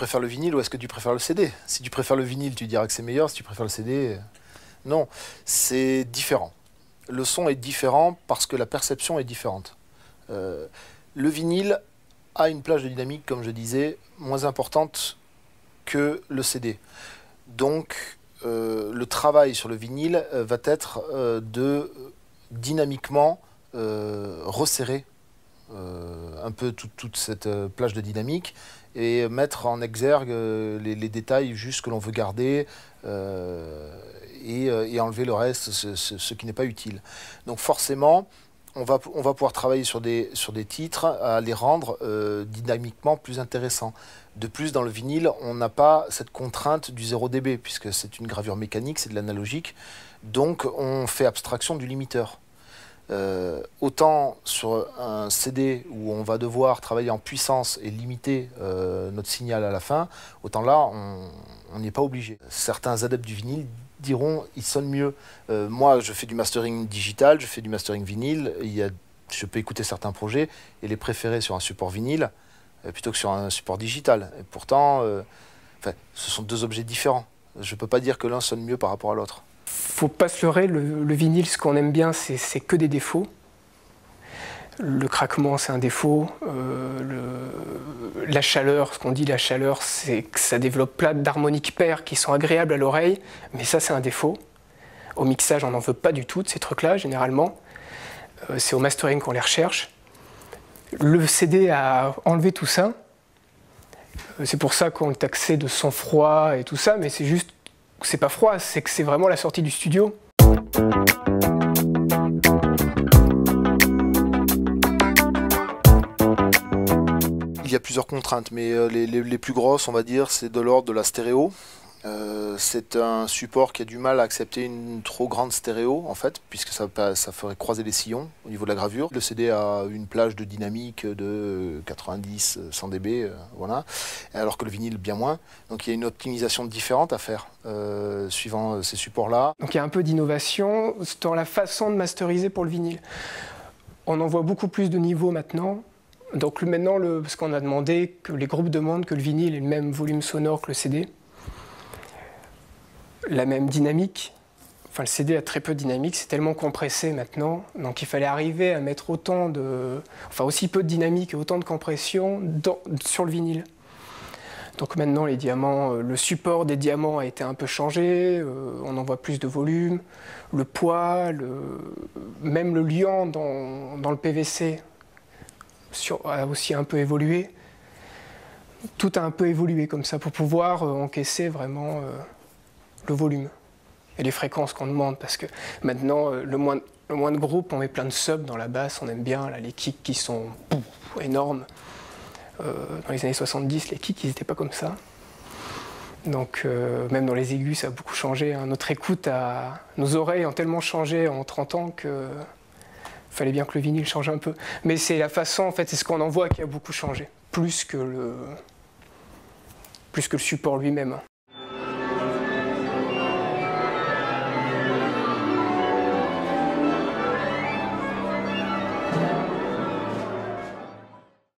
préfères le vinyle ou est-ce que tu préfères le CD? Si tu préfères le vinyle, tu diras que c'est meilleur. Si tu préfères le CD, non. C'est différent. Le son est différent parce que la perception est différente. Le vinyle a une plage de dynamique, comme je disais, moins importante que le CD. Donc, le travail sur le vinyle va être de dynamiquement resserrer un peu toute cette plage de dynamique et mettre en exergue les détails juste que l'on veut garder et enlever le reste, ce qui n'est pas utile. Donc forcément, on va pouvoir travailler sur des titres à les rendre dynamiquement plus intéressants. De plus, dans le vinyle, on n'a pas cette contrainte du 0 dB, puisque c'est une gravure mécanique, c'est de l'analogique. Donc on fait abstraction du limiteur. Autant sur un CD où on va devoir travailler en puissance et limiter notre signal à la fin, autant là, on n'est pas obligé. Certains adeptes du vinyle diront il sonne mieux. Moi, je fais du mastering digital, je fais du mastering vinyle. Je peux écouter certains projets et les préférer sur un support vinyle plutôt que sur un support digital. Et pourtant, ce sont deux objets différents. Je ne peux pas dire que l'un sonne mieux par rapport à l'autre. Faut pas se leurrer, le vinyle, ce qu'on aime bien, c'est que des défauts. Le craquement, c'est un défaut. La chaleur, ce qu'on dit la chaleur, c'est que ça développe plein d'harmoniques paires qui sont agréables à l'oreille, mais ça, c'est un défaut. Au mixage, on n'en veut pas du tout de ces trucs-là, généralement. C'est au mastering qu'on les recherche. Le CD a enlevé tout ça. C'est pour ça qu'on est taxé de son froid et tout ça, mais c'est juste, c'est pas froid, c'est que c'est vraiment la sortie du studio. Il y a plusieurs contraintes, mais les plus grosses, on va dire, c'est de l'ordre de la stéréo. C'est un support qui a du mal à accepter une trop grande stéréo, en fait, puisque ça ferait croiser les sillons au niveau de la gravure. Le CD a une plage de dynamique de 90-100 dB, voilà, alors que le vinyle bien moins. Donc il y a une optimisation différente à faire, suivant ces supports-là. Donc il y a un peu d'innovation dans la façon de masteriser pour le vinyle. On en voit beaucoup plus de niveaux maintenant. Donc maintenant, parce qu'on a demandé, que les groupes demandent que le vinyle ait le même volume sonore que le CD. La même dynamique. Enfin, le CD a très peu de dynamique, c'est tellement compressé maintenant. Donc il fallait arriver à mettre aussi peu de dynamique et autant de compression sur le vinyle. Donc maintenant, les diamants, le support des diamants a été un peu changé, on en voit plus de volume, le poids, même le liant dans le PVC a aussi un peu évolué. Tout a un peu évolué comme ça pour pouvoir encaisser vraiment le volume et les fréquences qu'on demande, parce que maintenant, le moins de groupes, on met plein de subs dans la basse, on aime bien là, les kicks qui sont énormes. Dans les années 70, les kicks, ils n'étaient pas comme ça. Donc, même dans les aigus, ça a beaucoup changé. Hein. Notre écoute, nos oreilles ont tellement changé en 30 ans que fallait bien que le vinyle change un peu. Mais c'est la façon, en fait, c'est ce qu'on en voit qui a beaucoup changé, plus que le support lui-même.